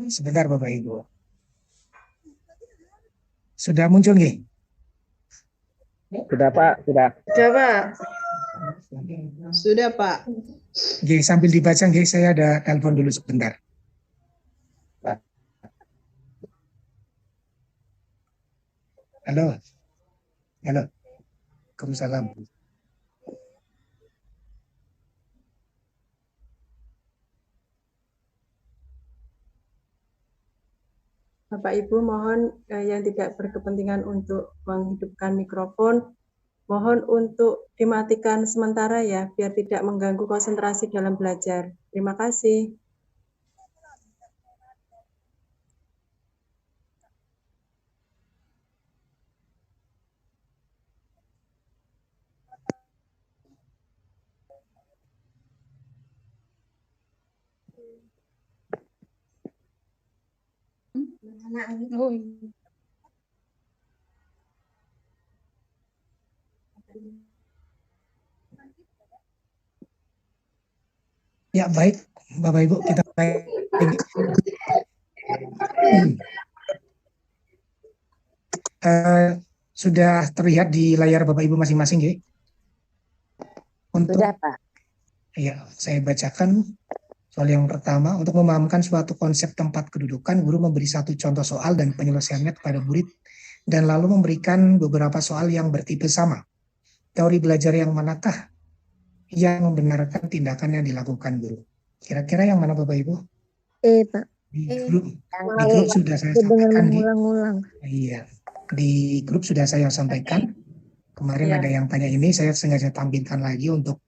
Sebentar Bapak Ibu. Sudah muncul nggih? Sudah Pak, sudah. Sudah Pak. Sudah Pak. Nggih, sambil dibaca nggih, saya ada telepon dulu sebentar. Halo. Halo. Waalaikumsalam. Bapak Ibu mohon yang tidak berkepentingan untuk menghidupkan mikrofon, mohon untuk dimatikan sementara ya, biar tidak mengganggu konsentrasi dalam belajar. Terima kasih. Ya, baik. Bapak Ibu, kita baik. Sudah terlihat di layar Bapak Ibu masing-masing ya? Untuk, Sudah Pak. Ya, saya bacakan soal yang pertama. Untuk memahamkan suatu konsep tempat kedudukan, guru memberi satu contoh soal dan penyelesaiannya kepada murid, dan lalu memberikan beberapa soal yang bertipe sama. Teori belajar yang manakah yang membenarkan tindakan yang dilakukan guru? Kira-kira yang mana Bapak Ibu? Pak. Di grup sudah saya sampaikan. Iya, di grup sudah saya sampaikan. Kemarin ada yang tanya ini, saya sengaja tampilkan lagi untuk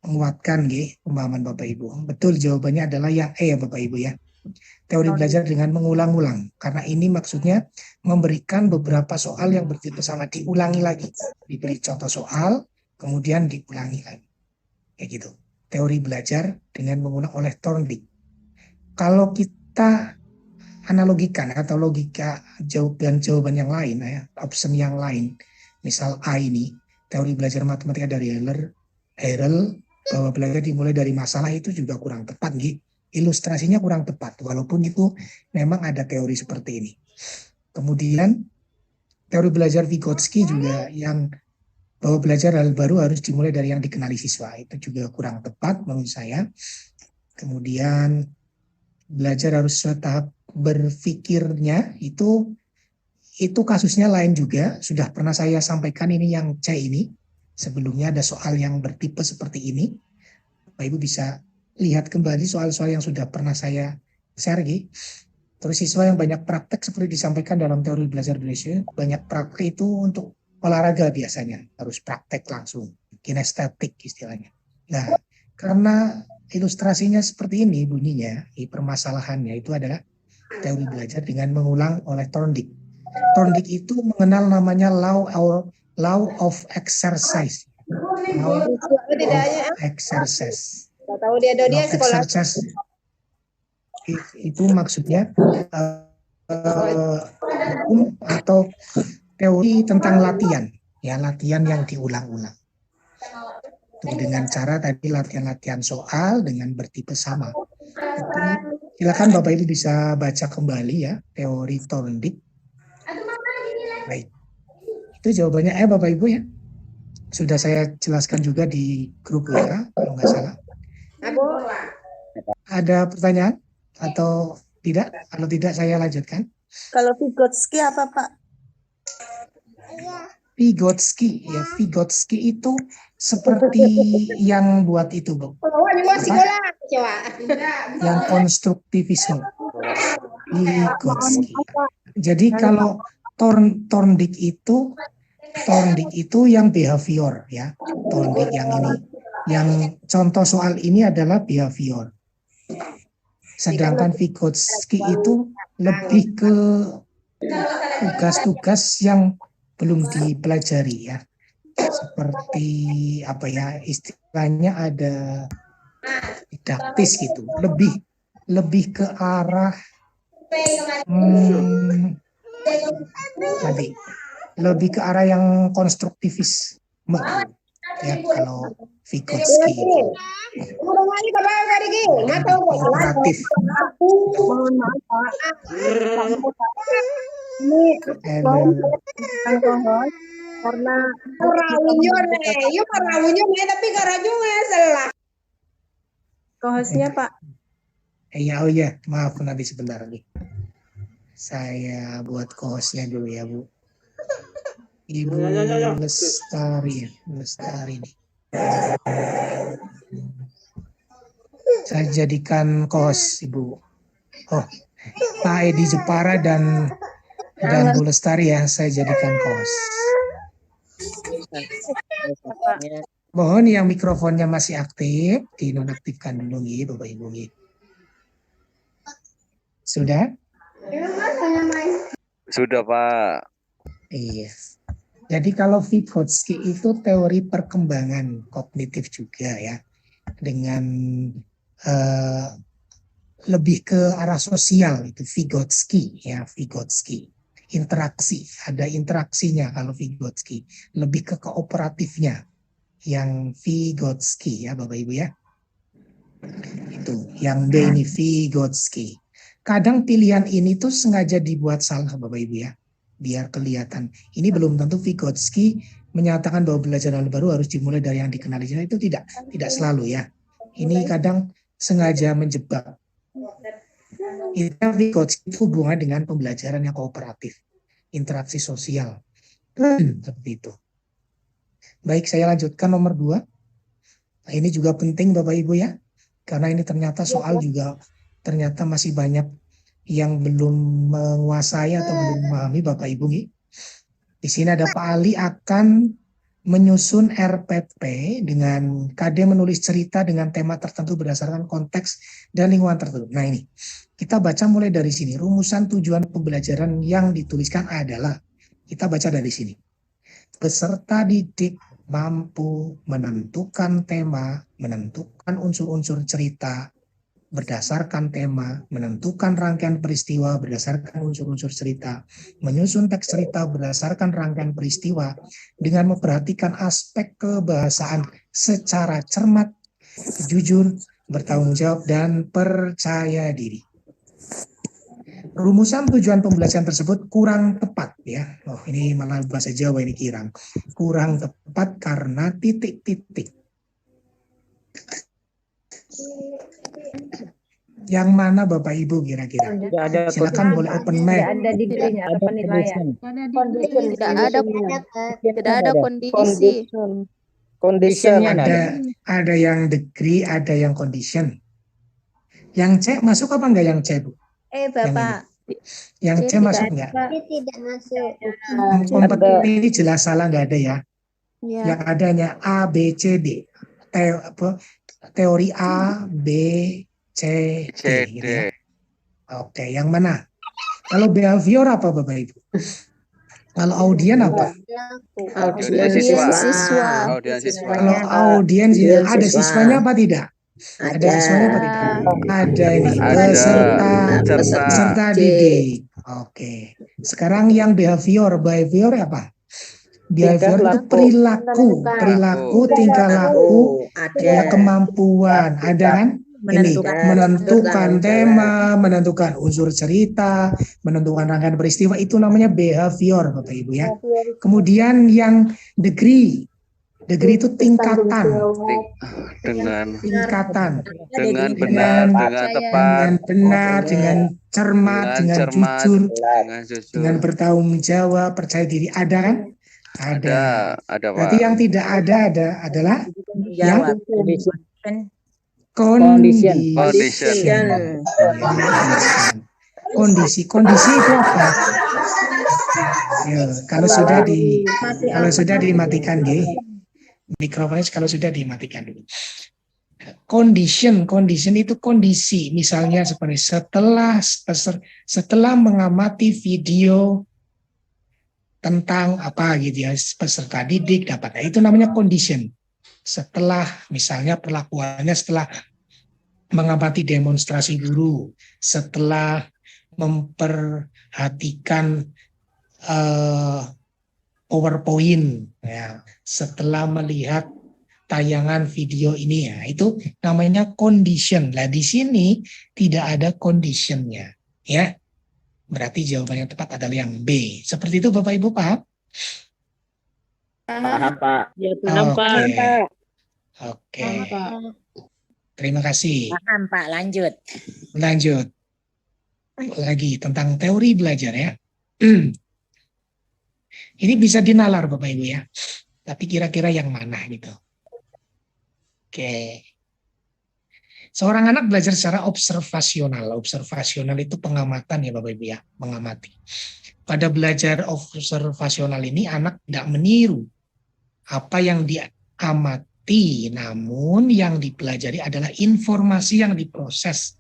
menguatkan pemahaman Bapak Ibu. Betul, jawabannya adalah yang E ya Bapak Ibu ya. Teori belajar dengan mengulang-ulang. Karena ini maksudnya memberikan beberapa soal yang bertipe sama, diulangi lagi. Diberi contoh soal, kemudian diulangi lagi. Kayak gitu. Teori belajar dengan mengulang oleh Thorndike. Kalau kita analogikan atau logika jawaban yang lain, ya, option yang lain, misal A ini, teori belajar matematika dari Harrell, bahwa belajar dimulai dari masalah, itu juga kurang tepat, gitu. Ilustrasinya kurang tepat, walaupun itu memang ada teori seperti ini. Kemudian teori belajar Vygotsky juga yang bahwa belajar hal baru harus dimulai dari yang dikenali siswa, itu juga kurang tepat menurut saya. Kemudian belajar harus sesuai tahap berpikirnya, itu kasusnya lain juga, sudah pernah saya sampaikan ini yang C ini. Sebelumnya ada soal yang bertipe seperti ini. Bapak Ibu bisa lihat kembali soal-soal yang sudah pernah saya share. Terus siswa yang banyak praktek seperti disampaikan dalam teori belajar Indonesia, banyak praktek itu untuk olahraga biasanya, harus praktek langsung, kinestetik istilahnya. Nah, karena ilustrasinya seperti ini bunyinya, permasalahannya itu adalah teori belajar dengan mengulang oleh Thorndike. Thorndike itu mengenal namanya law of exercise. Law of exercise. Tahu dia sekolah. Exercise itu maksudnya atau teori tentang latihan, ya, latihan yang diulang-ulang. Dengan cara tadi latihan-latihan soal dengan bertipe sama. Itu, silakan Bapak Ibu bisa baca kembali ya teori Thorndike. Baik, itu jawabannya Bapak Ibu ya. Sudah saya jelaskan juga di grup WA kalau nggak salah. Ada pertanyaan atau tidak? Kalau tidak saya lanjutkan. Kalau Vygotsky apa Pak? Vygotsky ya, Vygotsky itu seperti yang buat itu Bu. Yang konstruktivisme. Vygotsky. Jadi kalau Thorndike itu yang behavior ya. Thorndike yang ini. Yang contoh soal ini adalah behavior. Sedangkan Vygotsky itu lebih ke tugas-tugas yang belum dipelajari ya. Seperti apa ya, istilahnya ada didaktis gitu. Lebih ke arah lebih ke arah yang konstruktivis. ya kalau Vygotsky itu lebih kooperatif. Mohon maaf Pak, ini And, bukan kohos karena kohosnya Pak. oh ya, maaf nanti sebentar lagi. Saya buat co-hostnya dulu ya Bu. Ibu Lestari nih. Saya jadikan co-host Ibu. Oh, Pak Edi Jepara dan Bu Lestari ya, saya jadikan co-host. Mohon yang mikrofonnya masih aktif, dinonaktifkan dulu nih Bapak Ibu. Sudah? Sudah Pak. Iya. Jadi kalau Vygotsky itu teori perkembangan kognitif juga ya, dengan lebih ke arah sosial itu Vygotsky ya, Vygotsky. Interaksi, ada interaksinya kalau Vygotsky, lebih ke kooperatifnya yang Vygotsky ya Bapak Ibu ya. Itu yang B ini Vygotsky. Kadang pilihan ini tuh sengaja dibuat salah Bapak Ibu ya, biar kelihatan. Ini belum tentu Vygotsky menyatakan bahwa belajar hal baru harus dimulai dari yang dikenali. Itu tidak selalu ya. Ini kadang sengaja menjebak. Vygotsky itu hubungan dengan pembelajaran yang kooperatif, interaksi sosial. Seperti itu. Baik, saya lanjutkan nomor 2. Nah, ini juga penting Bapak Ibu ya, karena ini ternyata soal juga ternyata masih banyak yang belum menguasai atau belum memahami Bapak Ibu. Di sini ada Pak Ali akan menyusun RPP dengan KD menulis cerita dengan tema tertentu berdasarkan konteks dan lingkungan tertentu. Nah ini, kita baca mulai dari sini. Rumusan tujuan pembelajaran yang dituliskan adalah, kita baca dari sini. Peserta didik mampu menentukan tema, menentukan unsur-unsur cerita berdasarkan tema, menentukan rangkaian peristiwa berdasarkan unsur-unsur cerita, menyusun teks cerita berdasarkan rangkaian peristiwa dengan memperhatikan aspek kebahasaan secara cermat, jujur, bertanggung jawab, dan percaya diri. Rumusan tujuan pembelajaran tersebut kurang tepat ya. Oh, ini malah bahasa Jawa ini kurang tepat karena titik-titik. Yang mana Bapak Ibu kira-kira? Silakan boleh open mic. Tidak ada degree-nya atau penilaian. Tidak ada kondisi. Ada yang degree, ada yang condition. Yang C masuk apa enggak yang C Bu? Bapak. Yang C masuk enggak? Tidak masuk. Kompeten ini jelas salah enggak ada ya. Ya. Yang adanya A, B, C, D. Teori A, B, C, D. Gitu ya. Oke, yang mana? Kalau behavior apa Bapak Ibu? Kalau audien apa? Audien siswa. Kalau audien ada siswanya apa tidak? Ada siswanya apa tidak? Ada ini peserta didik. Oke. Sekarang yang behavior apa? Behavior itu perilaku, tingkah laku, ada kemampuan, ada kan? Ini menentukan tema, menentukan unsur cerita, menentukan rangkaian peristiwa, itu namanya behavior Bapak Ibu ya. Kemudian yang degree itu tingkatan. Dengan benar, dengan cermat, dengan jujur, dengan bertanggung jawab, percaya diri, ada kan? Ada. Berarti yang tidak ada adalah yang kondisi itu apa? Ya, kalau sudah dimatikan deh. Mikrofonnya kalau sudah dimatikan dulu. Condition itu kondisi, misalnya seperti setelah mengamati video tentang apa gitu ya, peserta didik dapat, itu namanya condition. Setelah misalnya perlakuannya setelah mengamati demonstrasi guru, setelah memperhatikan PowerPoint, ya, setelah melihat tayangan video ini ya. Itu namanya condition. Lah di sini tidak ada conditionnya, ya. Berarti jawaban yang tepat adalah yang B. Seperti itu Bapak Ibu paham? Paham, Pak. Ya, paham, Pak. Oke. Oke. Paham, Pak. Terima kasih. Paham, Pak. Lanjut. Lanjut. Lagi tentang teori belajar ya. Ini bisa dinalar Bapak Ibu ya. Tapi kira-kira yang mana gitu. Oke. Seorang anak belajar secara observasional. Observasional itu pengamatan ya Bapak Ibu ya. Mengamati. Pada belajar observasional ini anak tidak meniru apa yang diamati. Namun yang dipelajari adalah informasi yang diproses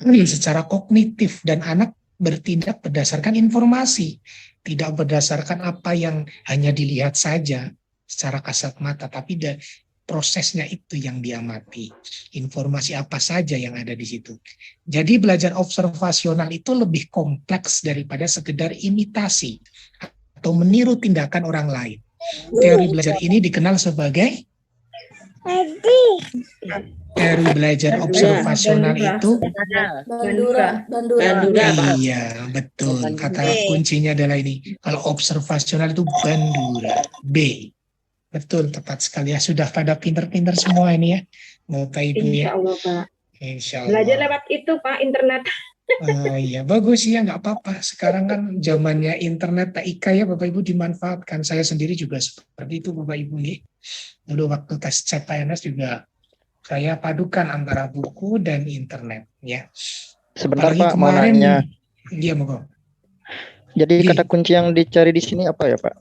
secara kognitif. Dan anak bertindak berdasarkan informasi. Tidak berdasarkan apa yang hanya dilihat saja secara kasat mata, tapi prosesnya itu yang diamati. Informasi apa saja yang ada di situ. Jadi belajar observasional itu lebih kompleks daripada sekedar imitasi atau meniru tindakan orang lain. Teori belajar ini dikenal sebagai teori belajar observasional itu. Bandura. Iya, betul. Kata kuncinya adalah ini. Kalau observasional itu Bandura. B. Betul, tepat sekali ya. Sudah pada pinter-pinter semua ini ya. Bapak Ibu ya. Insya Allah, Pak. Insya Allah. Belajar lewat itu, Pak, internet. Iya, bagus ya, nggak apa-apa. Sekarang kan zamannya internet TIK ya, Bapak Ibu dimanfaatkan. Saya sendiri juga seperti itu, Bapak Ibu. Dulu waktu tes CPNS juga saya padukan antara buku dan internet ya. Sebentar Apalagi Pak, mau nanya. Iya, Moko. Jadi kata kunci yang dicari di sini apa ya Pak?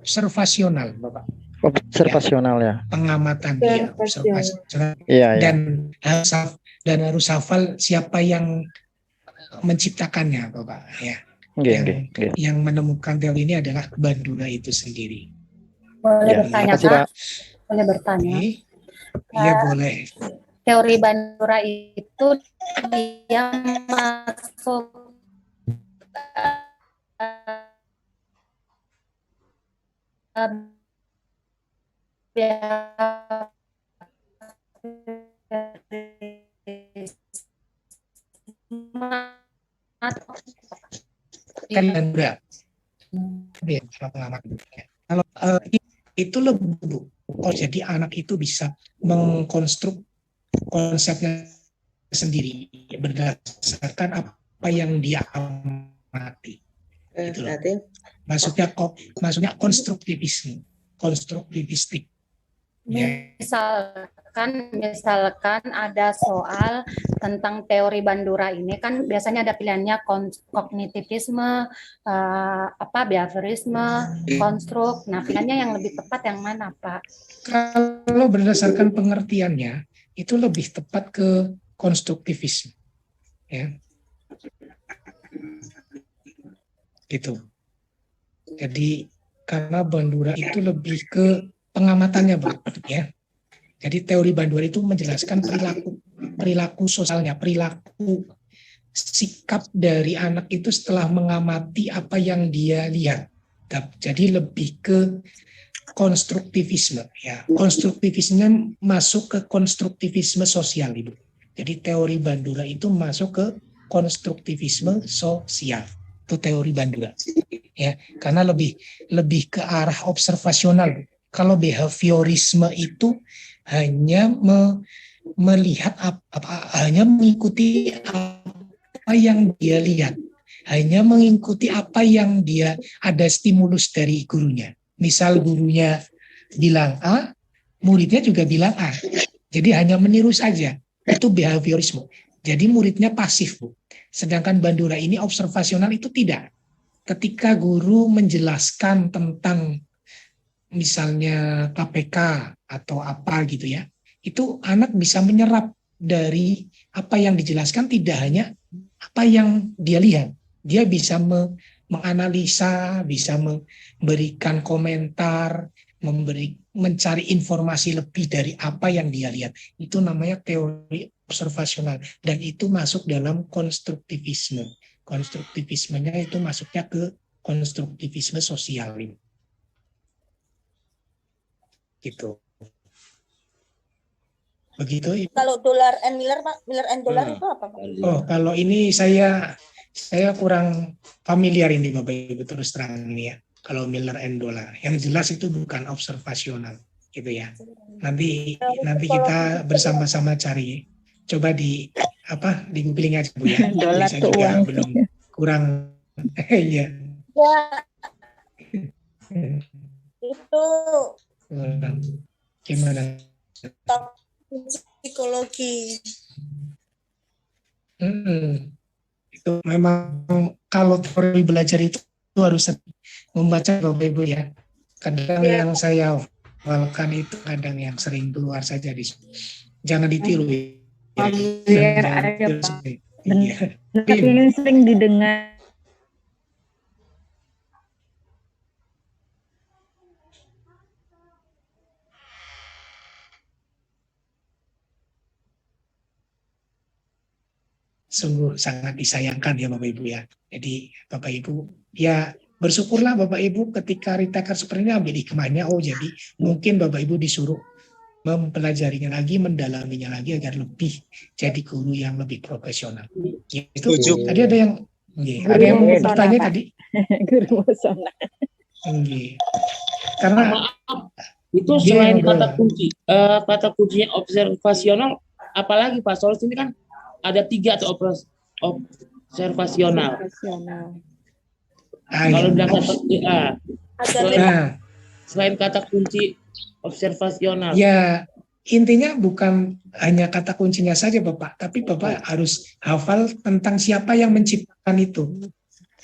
Observasional, Bapak. Observasional ya. Pengamatan dia, observasional. Iya, iya. Dan harus hafal siapa yang menciptakannya, Bapak. Ya. Yang menemukan teori ini adalah Bandura itu sendiri. Boleh bertanya, makasih, Pak? Boleh bertanya? Iya, boleh. Teori Bandura itu dia masuk Kan Bandura. Ya, kalau itu lebih jadi anak itu bisa mengkonstruk konsepnya sendiri berdasarkan apa yang dia amati. Gitu loh. Maksudnya konstruktivistik. Ya. Misalkan ada soal tentang teori Bandura ini kan biasanya ada pilihannya kognitivisme, behaviorisme, konstruk. Nah, pilihannya yang lebih tepat yang mana, Pak? Kalau berdasarkan pengertiannya itu lebih tepat ke konstruktivisme. Ya. Gitu. Jadi karena Bandura itu lebih ke pengamatannya, Pak, ya. Jadi teori Bandura itu menjelaskan perilaku sosialnya, perilaku sikap dari anak itu setelah mengamati apa yang dia lihat. Jadi lebih ke konstruktivisme, ya. Konstruktivisme masuk ke konstruktivisme sosial, Ibu. Jadi teori Bandura itu masuk ke konstruktivisme sosial. Itu teori Bandura, ya. Karena lebih ke arah observasional. Kalau behaviorisme itu hanya melihat hanya mengikuti apa yang dia lihat, hanya mengikuti apa yang dia ada stimulus dari gurunya. Misal gurunya bilang A, muridnya juga bilang A. Jadi hanya meniru saja. Itu behaviorisme. Jadi muridnya pasif, Bu. Sedangkan Bandura ini observasional itu tidak. Ketika guru menjelaskan tentang misalnya KPK atau apa gitu ya, itu anak bisa menyerap dari apa yang dijelaskan, tidak hanya apa yang dia lihat. Dia bisa menganalisa, bisa memberikan komentar, mencari informasi lebih dari apa yang dia lihat. Itu namanya teori observasional, dan itu masuk dalam konstruktivisme. Konstruktivismenya itu masuknya ke konstruktivisme sosial. Gitu. Begitu. Kalau dolar and Miller, Pak, Miller and dolar Hmm. itu apa, Pak? Oh, kalau ini saya kurang familiar ini Bapak Ibu, terus terang ini ya. Kalau Miller and Dollar, yang jelas itu bukan observasional gitu ya. Nanti kita bersama-sama cari. Coba di googling aja Bu ya. Dolar Saya tuh juga uang. belum kurang ya. Ya, itu Gimana? psikologi. Itu memang kalau teori belajar itu harus membaca Bapak Ibu ya. Kadang yang saya hafalkan itu kadang yang sering keluar saja di jangan ditiru ya. Familiar Jangan aja, ditiru Pak. seperti itu. Benar. Iya. Tapi ini sering didengar. Sungguh sangat disayangkan ya Bapak Ibu ya. Jadi Bapak Ibu ya bersyukurlah Bapak Ibu ketika retaker seperti ini ambil hikmahnya. Oh jadi mungkin Bapak Ibu disuruh mempelajarinya lagi, mendalaminya lagi agar lebih jadi guru yang lebih profesional. Gitu. Tadi ada yang bertanya Pak. tadi. Guru Musona. Karena itu selain kata kuncinya observasional, apalagi Pak Solos ini kan ada 3 atau observasional. Kalau bilang selain kata kunci observasional. Ya intinya bukan hanya kata kuncinya saja Bapak, tapi Bapak harus hafal tentang siapa yang menciptakan itu.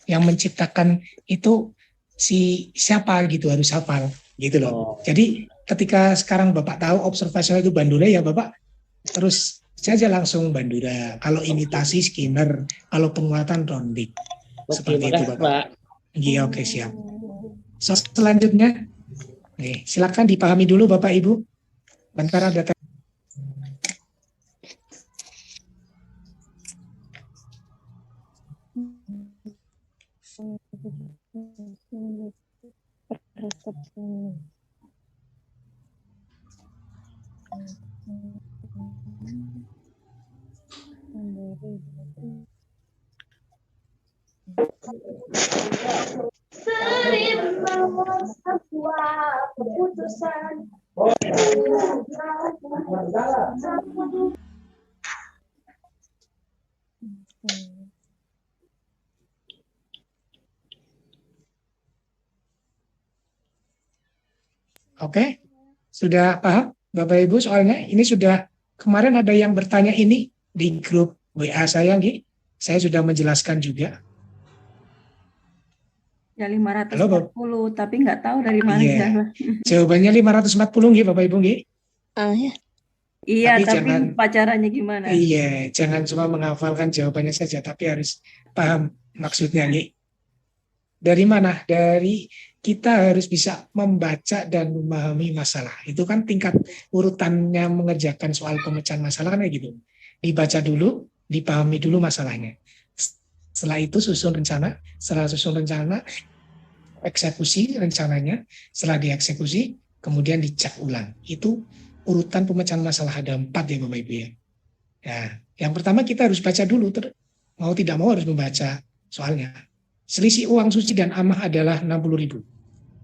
Yang menciptakan itu siapa gitu, harus hafal gitu loh. Jadi ketika sekarang Bapak tahu observasional itu Bandura ya Bapak terus saja langsung Bandura. Kalau imitasi Skinner, kalau penguatan Rondik. Seperti itu Bapak. Iya, oke, siap. Selanjutnya silakan dipahami dulu Bapak Ibu. Bentar ada sebuah keputusan. Oke, sudah paham Bapak Ibu soalnya ini sudah kemarin ada yang bertanya ini di grup WA saya, Nggih. Saya sudah menjelaskan juga. Ya 540, tapi nggak tahu dari mana. Iya. Jawabannya 540 Nggih Bapak Ibu Nggih. Iya. Iya, tapi jangan, pacarannya gimana? Iya, jangan cuma menghafalkan jawabannya saja, tapi harus paham maksudnya Nggih. Dari mana? Dari kita harus bisa membaca dan memahami masalah. Itu kan tingkat urutannya mengerjakan soal pemecahan masalah kan kayak gitu. Dibaca dulu, dipahami dulu masalahnya. Setelah itu susun rencana, setelah susun rencana, eksekusi rencananya, setelah dieksekusi, kemudian dicek ulang. Itu urutan pemecahan masalah ada 4 ya Bapak Ibu ya. Nah, yang pertama kita harus baca dulu, mau tidak mau harus membaca soalnya. Selisih uang suci dan amah adalah 60.000.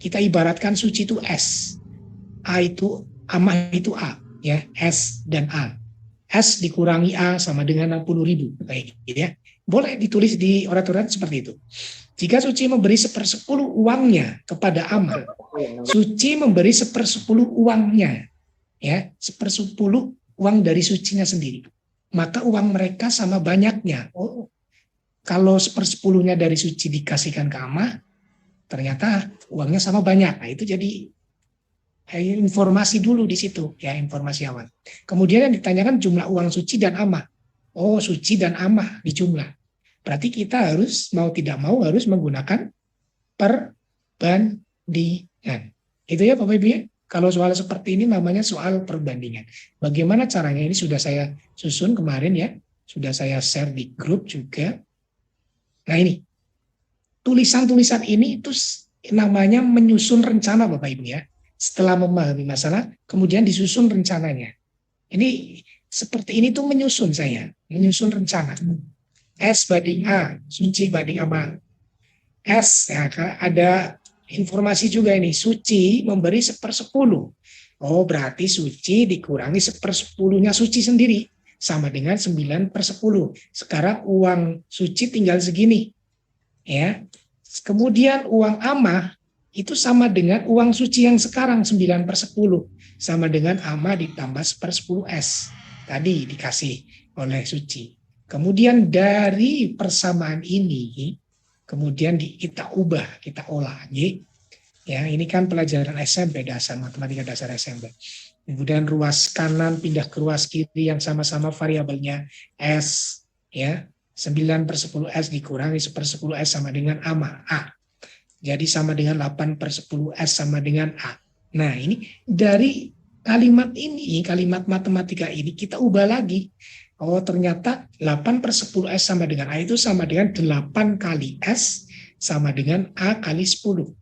Kita ibaratkan suci itu S, A itu amah itu A, ya S dan A. S dikurangi A sama dengan 60.000 kayak gitu ya. Boleh ditulis di oratoran seperti itu. Jika suci memberi 1/10 uangnya kepada amah, suci memberi 1/10 uangnya, ya 1/10 uang dari sucinya sendiri. Maka uang mereka sama banyaknya. Oh, kalau 1/10-nya dari suci dikasihkan ke amah, ternyata uangnya sama banyak. Nah itu jadi informasi dulu di situ, ya informasi awal. Kemudian yang ditanyakan jumlah uang suci dan amah. Oh suci dan amah di jumlah. Berarti kita harus mau tidak mau harus menggunakan perbandingan. Itu ya Bapak Ibu ya. Kalau soal seperti ini namanya soal perbandingan. Bagaimana caranya ini sudah saya susun kemarin ya. Sudah saya share di grup juga. Nah ini. Tulisan-tulisan ini itu namanya menyusun rencana Bapak Ibu ya. Setelah memahami masalah, kemudian disusun rencananya. Ini seperti ini tuh menyusun menyusun rencana. S banding A, Suci banding amal. S, ya, ada informasi juga ini, Suci memberi 1/10. Oh, berarti Suci dikurangi 1/10-nya Suci sendiri, sama dengan 9/10. Sekarang uang Suci tinggal segini. Ya. Kemudian uang Amah itu sama dengan uang Suci yang sekarang 9/10. Sama dengan Amah ditambah 1/10S. Tadi dikasih oleh Suci. Kemudian dari persamaan ini, kemudian kita ubah, kita olah. Ya, ini kan pelajaran SMP, dasar matematika dasar SMP. Kemudian ruas kanan pindah ke ruas kiri yang sama-sama variabelnya S. Ya, 9/10S dikurangi 1/10S sama dengan Amah, A. Jadi sama dengan 8/10S sama dengan A. Nah, ini dari kalimat ini, kalimat matematika ini kita ubah lagi. Oh, ternyata 8/10S sama dengan A itu sama dengan 8 kali S sama dengan A kali 10.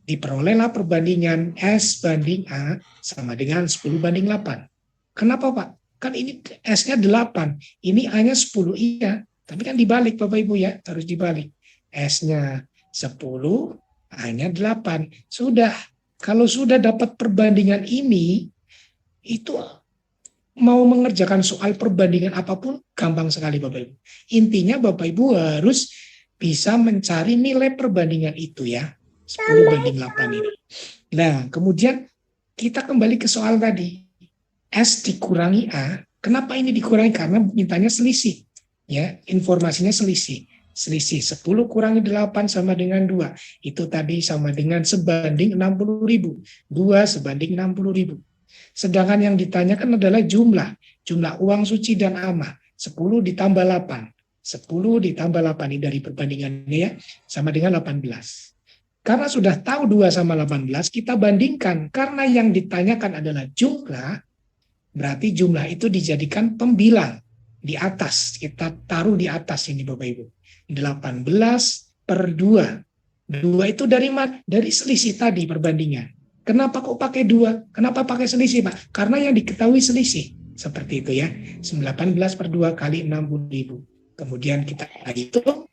Diperolehlah perbandingan S banding A sama dengan 10 banding 8. Kenapa, Pak? Kan ini S-nya 8, ini A-nya 10, iya. Tapi kan dibalik, Bapak Ibu ya, harus dibalik. S-nya 10, A-nya 8. Sudah, kalau sudah dapat perbandingan ini, itu mau mengerjakan soal perbandingan apapun gampang sekali Bapak Ibu. Intinya Bapak Ibu harus bisa mencari nilai perbandingan itu ya. 10 banding 8 ini. Nah, kemudian kita kembali ke soal tadi. S dikurangi A. Kenapa ini dikurangi? Karena mintanya selisih. Ya, informasinya selisih. Selisih 10 kurangi 8 sama dengan 2. Itu tadi sama dengan sebanding 60.000. 2 sebanding 60.000. Sedangkan yang ditanyakan adalah jumlah uang Suci dan Amah. 10 ditambah 8. 10 ditambah 8 ini dari perbandingannya ya, sama dengan 18. Karena sudah tahu 2 sama 18, kita bandingkan. Karena yang ditanyakan adalah jumlah, berarti jumlah itu dijadikan pembilang di atas. Kita taruh di atas ini Bapak Ibu. 18/2. 2 itu dari mana? Dari selisih tadi perbandingan. Kenapa kok pakai 2? Kenapa pakai selisih, Pak? Karena yang diketahui selisih. Seperti itu ya. 19/2 kali 60.000. Kemudian kita hitung,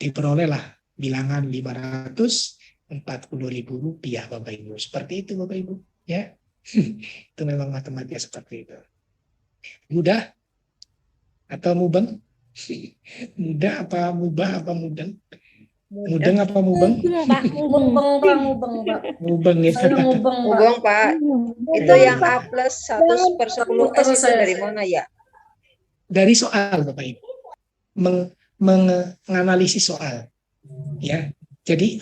diperolehlah bilangan 540.000 rupiah, Bapak Ibu. Seperti itu, Bapak Ibu. Ya. Itu memang matematika seperti itu. Mudah? Atau mubeng? Mudah apa mubah apa mudeng? Mudeng apa mubeng? Mubeng ya. Mubeng Pak. Itu yang A plus 1/10S itu dari mana ya? Dari soal Bapak Ibu. Menganalisis soal. Ya. Jadi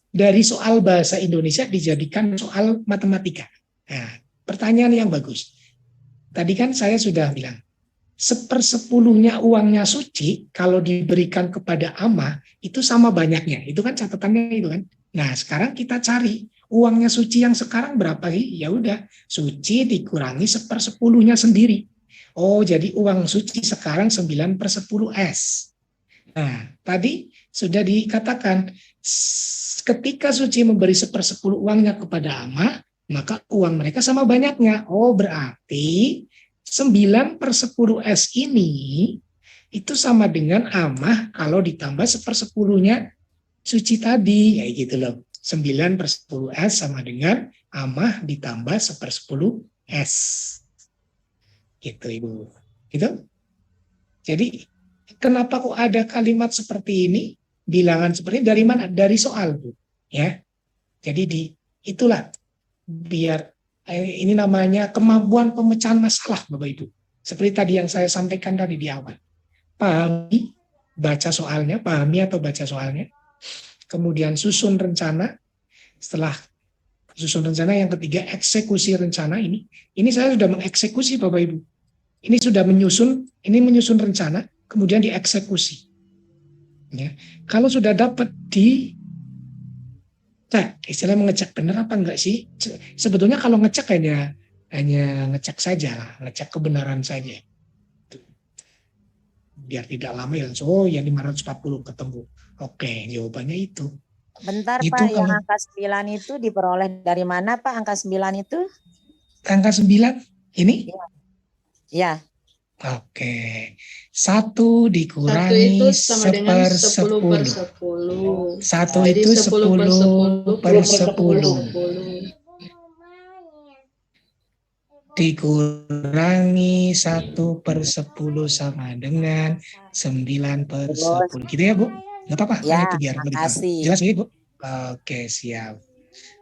dari soal bahasa Indonesia dijadikan soal matematika. Nah, pertanyaan yang bagus. Tadi kan saya sudah bilang 1/10-nya uangnya Suci kalau diberikan kepada Amah itu sama banyaknya. Itu kan catatannya itu kan. Nah, sekarang kita cari uangnya Suci yang sekarang berapa? Ya udah, Suci dikurangi 1/10-nya sendiri. Oh, jadi uang Suci sekarang 9/10S. Nah, tadi sudah dikatakan ketika Suci memberi 1/10 uangnya kepada Amah, maka uang mereka sama banyaknya. Oh, berarti 9/10S ini itu sama dengan Amah kalau ditambah 1/10-nya Suci tadi. Ya gitu loh. 9/10S sama dengan Amah ditambah 1/10S. Gitu Ibu. Gitu. Jadi kenapa kok ada kalimat seperti ini? Bilangan seperti ini dari mana? Dari soal, Bu. Ya. Jadi itulah biar ini namanya kemampuan pemecahan masalah, Bapak Ibu. Seperti tadi yang saya sampaikan tadi di awal. Pahami, baca soalnya, pahami atau baca soalnya. Kemudian susun rencana. Setelah susun rencana, yang ketiga eksekusi rencana ini. Ini saya sudah mengeksekusi, Bapak Ibu. Ini sudah menyusun rencana, kemudian dieksekusi. Ya. Kalau sudah dapat istilah mengecek benar apa enggak sih? Sebetulnya kalau ngecek hanya ngecek saja lah, ngecek kebenaran saja. Biar tidak lama ya, ya 540 ketemu. Oke, jawabannya itu. Bentar itu Pak, yang kalau, angka 9 itu diperoleh dari mana Pak angka 9 itu? angka 9 ini? Ya. Oke. 1 dikurangi 1/10. 1 itu 10/10. Dikurangi 1/10 sama dengan 9/10. Gitu ya, Bu? Nggak apa-apa. Ya, Itu biar lebih tahu. makasih. Jelas ya, Bu? Oke, siap.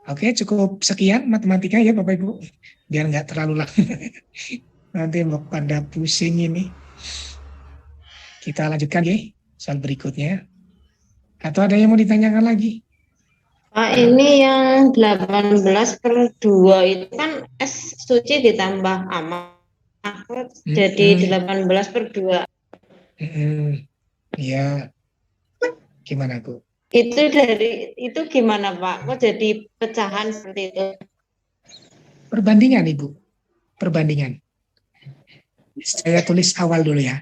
Oke, cukup sekian matematika ya, Bapak Ibu. Biar nggak terlalu lama. Nanti mau pada pusing ini. Kita lanjutkan ya, soal berikutnya. Atau ada yang mau ditanyakan lagi? Pak, ini yang 18/2 itu kan S suci ditambah amat. Jadi 18/2. Ya, gimana, Bu? Itu gimana, Pak? Kok jadi pecahan seperti itu? Perbandingan, Ibu. Perbandingan. Saya tulis awal dulu ya.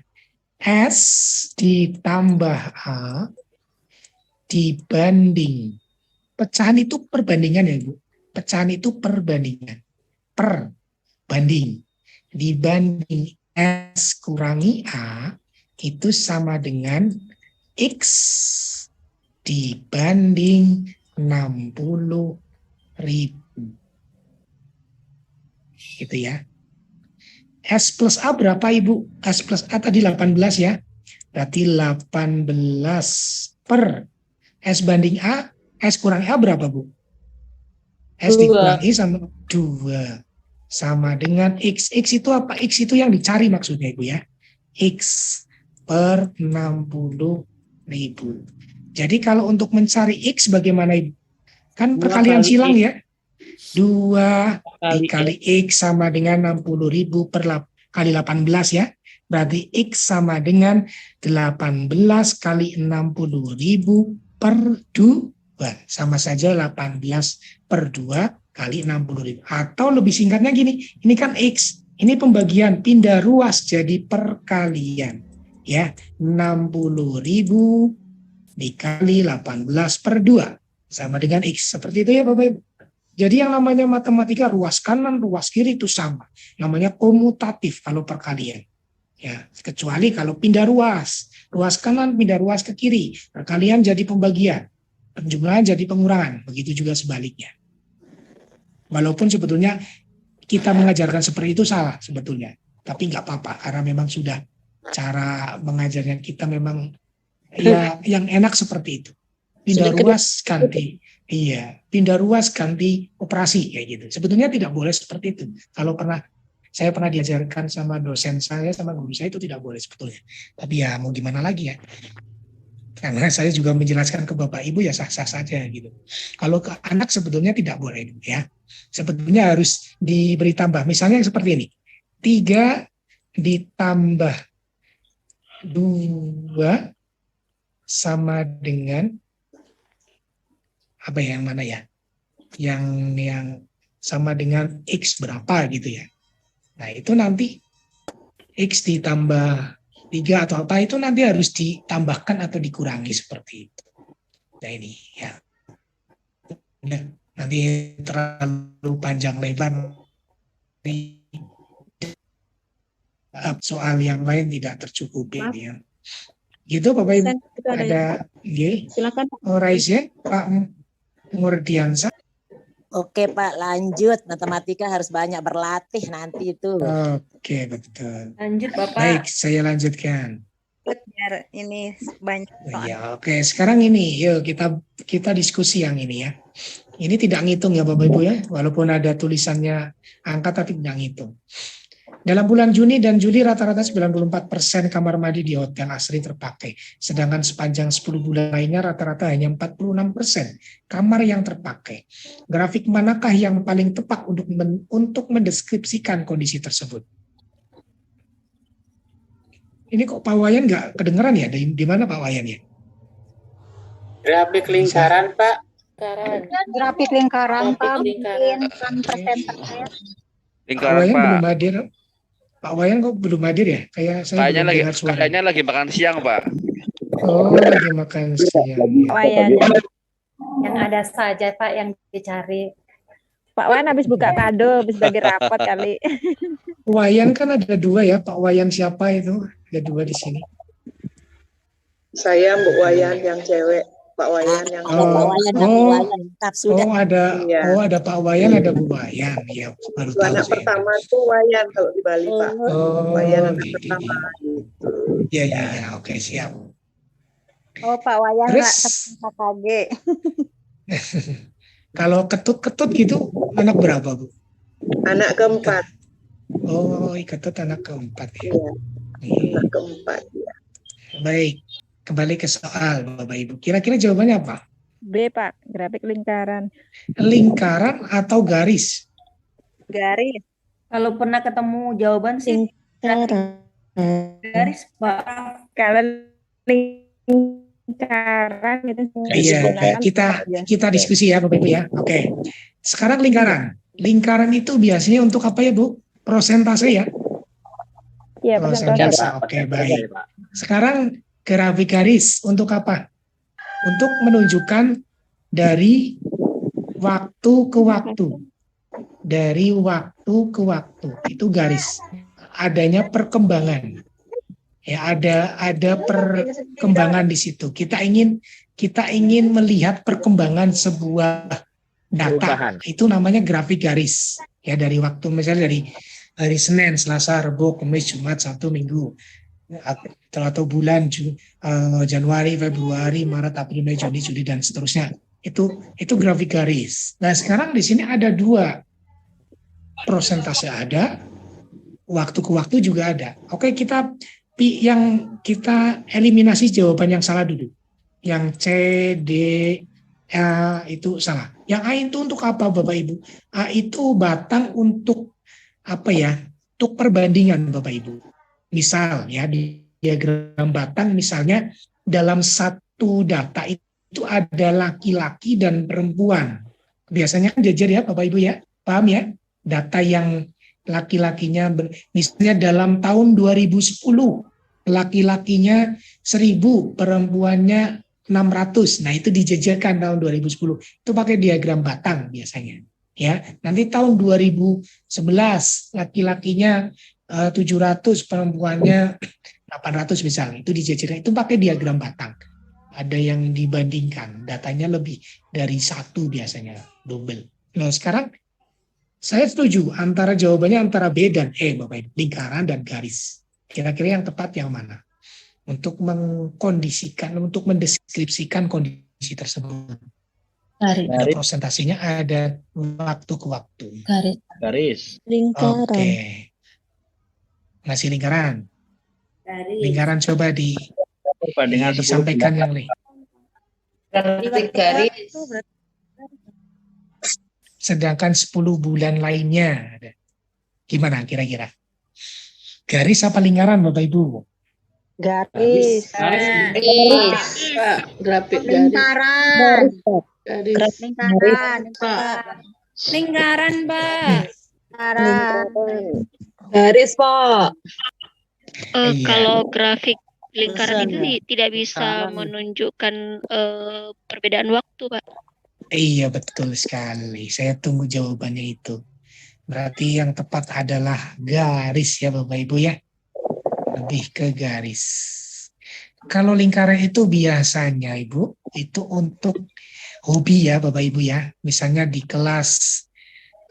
S ditambah A dibanding. Pecahan itu perbandingan ya, Bu. Pecahan itu perbandingan. Banding. Dibanding S kurangi A itu sama dengan X dibanding 60.000. Gitu ya. S plus A berapa, Ibu? S plus A tadi 18 ya. Berarti 18 per S banding A. S kurang A berapa, Bu? S dikurangi sama 2. Sama dengan X. X itu apa? X itu yang dicari maksudnya, Ibu ya. X per 60.000. Jadi kalau untuk mencari X bagaimana, Ibu? Kan perkalian silang ya. 2 dikali X sama dengan 60.000 kali 18 ya. Berarti X sama dengan 18 kali 60.000 per 2. Sama saja 18/2 kali 60.000. Atau lebih singkatnya gini, ini kan X. Ini pembagian, pindah ruas jadi perkalian. Ya, 60.000 dikali 18/2 sama dengan X. Seperti itu ya Bapak Ibu. Jadi yang namanya matematika ruas kanan, ruas kiri itu sama. Namanya komutatif kalau perkalian. Ya, kecuali kalau pindah ruas. Ruas kanan pindah ruas ke kiri. Perkalian jadi pembagian. Penjumlahan jadi pengurangan. Begitu juga sebaliknya. Walaupun sebetulnya kita mengajarkan seperti itu salah sebetulnya. Tapi nggak apa-apa karena memang sudah cara mengajarnya kita memang ya yang enak seperti itu. Pindah ruas ganti. Iya, pindah ruas ganti operasi kayak gitu. Sebetulnya tidak boleh seperti itu. Kalau saya pernah diajarkan sama dosen saya, sama guru saya itu tidak boleh sebetulnya. Tapi ya mau gimana lagi ya. Karena saya juga menjelaskan ke Bapak Ibu ya sah-sah saja gitu. Kalau ke anak sebetulnya tidak boleh ya. Sebetulnya harus diberi tambah. Misalnya seperti ini. 3 ditambah 2 sama dengan apa yang mana ya? Yang sama dengan X berapa gitu ya. Nah itu nanti X ditambah 3 atau apa itu nanti harus ditambahkan atau dikurangi seperti itu. Nah ini ya. Nanti terlalu panjang lebar. Soal yang lain tidak tercukupi ya. Gitu Bapak Ibu. Ada silakan Raisa, Pak Murdiansa. Oke Pak, lanjut. Matematika harus banyak berlatih nanti itu. Oke, betul. Lanjut Bapak. Baik, saya lanjutkan. Biar ini banyak. Ya, oke. Sekarang ini, yuk kita diskusi yang ini ya. Ini tidak ngitung ya Bapak Ibu ya, walaupun ada tulisannya angka tapi tidak ngitung. Dalam bulan Juni dan Juli rata-rata 94% kamar mandi di Hotel Asri terpakai. Sedangkan sepanjang 10 bulan lainnya rata-rata hanya 46% kamar yang terpakai. Grafik manakah yang paling tepat untuk mendeskripsikan kondisi tersebut? Ini kok Pak Wayan nggak kedengeran ya? Di mana Pak Wayan ya? Grafik lingkaran, Pak. Grafik lingkaran, Pak. Lingkaran, Pak Wayan Pak. belum hadir. Pak Wayan kok belum hadir ya? Kayak saya belum dengar suara. Kayaknya lagi makan siang, Pak. Oh, lagi makan siang. Wayan. Yang ada saja Pak yang dicari. Pak Wayan habis buka kado, habis bagi rapot kali. Wayan kan ada 2 ya, Pak Wayan siapa itu? Ada 2 di sini. Saya Mbak Wayan yang cewek, Pak Wayan yang ada Iya. ada Pak Wayan, ada Bu Wayan. Ya, baru Itu tahu anak saya. pertama tuh Wayan kalau di Bali, Pak. Wayan anak pertama. Ya, oke, siap. Oh, Pak Wayan Terus KKG. kalau ketut-ketut gitu anak berapa, Bu? Anak keempat. Oh, ketut anak keempat ya. Iya. Anak keempat ya. Baik, kembali ke soal Bapak Ibu. Kira-kira jawabannya apa? B, Pak, grafik lingkaran. Lingkaran atau garis? Garis. Kalau pernah ketemu jawaban sih garis, Pak. Kalau lingkaran itu Iya, kita diskusi ya Bapak Ibu ya. Oke. Sekarang lingkaran. Lingkaran itu biasanya untuk apa ya, Bu? Prosentase ya? Iya, prosentase. Oke, baik. Sekarang grafik garis untuk apa? Untuk menunjukkan dari waktu ke waktu. Dari waktu ke waktu. Itu garis. Adanya perkembangan. Ya, ada perkembangan di situ. Kita ingin melihat perkembangan sebuah data. Itu namanya grafik garis. Ya, dari waktu misalnya dari hari Senin, Selasa, Rabu, Kamis, Jumat, Sabtu, Minggu. Atau bulan Januari, Februari, Maret, April, Mei, Juni, Juli dan seterusnya. Itu grafik garis. Nah, sekarang di sini ada 2. Prosentase ada, waktu ke waktu juga ada. Oke, kita eliminasi jawaban yang salah dulu. Yang C, D, A itu salah. Yang A itu untuk apa, Bapak Ibu? A itu batang untuk apa ya? Untuk perbandingan, Bapak Ibu. Misal ya, di diagram batang misalnya dalam satu data itu ada laki-laki dan perempuan. Biasanya kan jajar ya Bapak Ibu ya. Paham ya? Data yang laki-lakinya misalnya dalam tahun 2010 laki-lakinya 1000, perempuannya 600. Nah, itu dijajarkan tahun 2010. Itu pakai diagram batang biasanya. Ya, nanti tahun 2011 laki-lakinya 700, perempuannya 800 misalnya. Itu dijajarkan, itu pakai diagram batang. Ada yang dibandingkan, datanya lebih dari 1 biasanya, double. Nah, sekarang saya setuju antara jawabannya antara B dan E, Bapak Ibu, lingkaran dan garis. Kira-kira yang tepat yang mana? Untuk mengkondisikan, untuk mendeskripsikan kondisi tersebut. Garis. Ada prosentasenya, ada waktu ke waktu. Garis. Lingkaran. Oke. Masih lingkaran. Lingkaran coba disampaikan yang lain. Garis. Sedangkan 10 bulan lainnya ada. Gimana kira-kira? Garis apa lingkaran Bapak Ibu? Garis. Grafik Lingkaran. garis. Lingkaran. Lingkaran, Pak. Garis, Pak. Iya. Kalau grafik lingkaran itu tidak bisa menunjukkan perbedaan waktu, Pak. Iya, betul sekali. Saya tunggu jawabannya itu. Berarti yang tepat adalah garis ya Bapak Ibu ya. Lebih ke garis. Kalau lingkaran itu biasanya Ibu, itu untuk hobi ya Bapak Ibu ya. Misalnya di kelas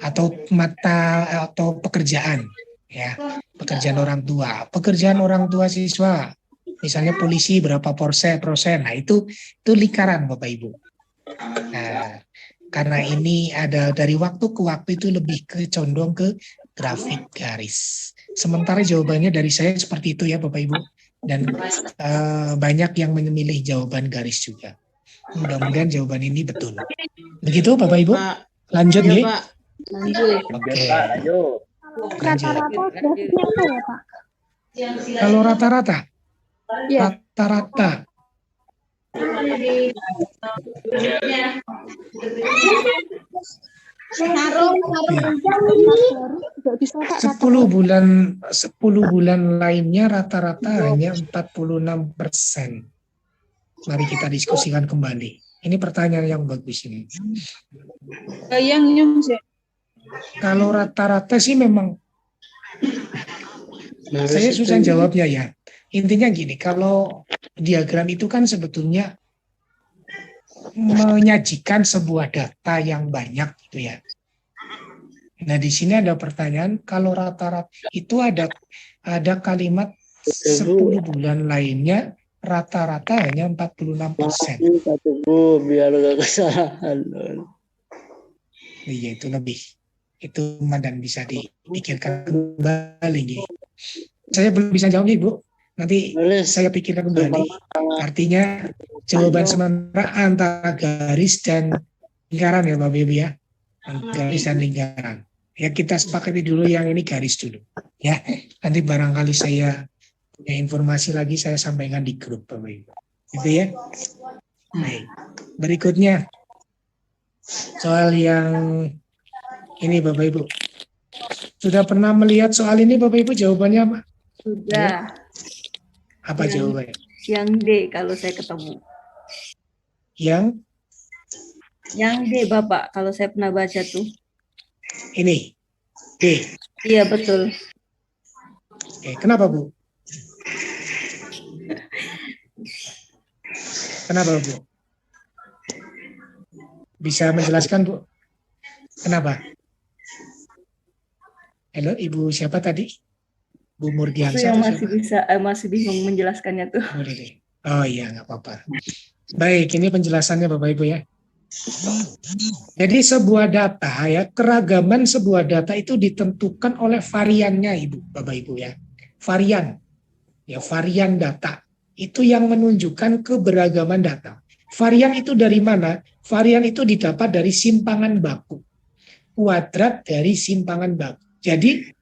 atau atau pekerjaan ya. Pekerjaan orang tua. Pekerjaan orang tua siswa. Misalnya polisi berapa persen. Nah, itu lingkaran Bapak Ibu. Nah, karena ini ada dari waktu ke waktu itu lebih condong ke grafik garis. Sementara jawabannya dari saya seperti itu ya Bapak Ibu. Dan banyak yang memilih jawaban garis juga. Mudah-mudahan jawaban ini betul. Begitu Bapak Ibu? Lanjut ya? Pak. Lanjut. Oke. Rata-rata grafiknya apa ya Pak? Kalau rata-rata? Iya. Rata-rata. Sepuluh bulan lainnya rata-rata hanya 46%. Mari kita diskusikan kembali. Ini pertanyaan yang bagus ini. Yang nyum sih. Kalau rata-rata sih memang saya susah jawabnya ya. Intinya gini, kalau diagram itu kan sebetulnya menyajikan sebuah data yang banyak gitu ya. Nah, di sini ada pertanyaan, kalau rata-rata itu ada kalimat 10 bulan lainnya rata-rata hanya 46%. Biar gak kesalahan. Iya, itu lebih. Itu dan bisa dipikirkan kembali. Saya belum bisa jawab, Ibu. Nanti saya pikirkan kembali. Artinya jawaban sementara antara garis dan lingkaran ya Bapak Ibu ya. Garis dan lingkaran. Ya kita sepakati dulu yang ini garis dulu. Ya, nanti barangkali saya punya informasi lagi saya sampaikan di grup Bapak Ibu. Gitu ya. Baik. Berikutnya soal yang ini Bapak Ibu. Sudah pernah melihat soal ini Bapak Ibu jawabannya apa? Sudah. Apa jawabannya? Yang D kalau saya ketemu. Yang D Bapak kalau saya pernah baca tuh. Ini D. Iya betul. Oke, kenapa Bu? Kenapa Bu? Bisa menjelaskan Bu? Kenapa? Halo, Ibu siapa tadi? Bu Murdiansa. Itu yang masih bingung menjelaskannya tuh. Oh iya, nggak apa-apa. Baik, ini penjelasannya Bapak Ibu ya. Jadi sebuah data ya, keragaman sebuah data itu ditentukan oleh variannya Ibu, Bapak Ibu ya. Varian. Ya, varian data. Itu yang menunjukkan keberagaman data. Varian itu dari mana? Varian itu didapat dari simpangan baku. Kuadrat dari simpangan baku. Jadi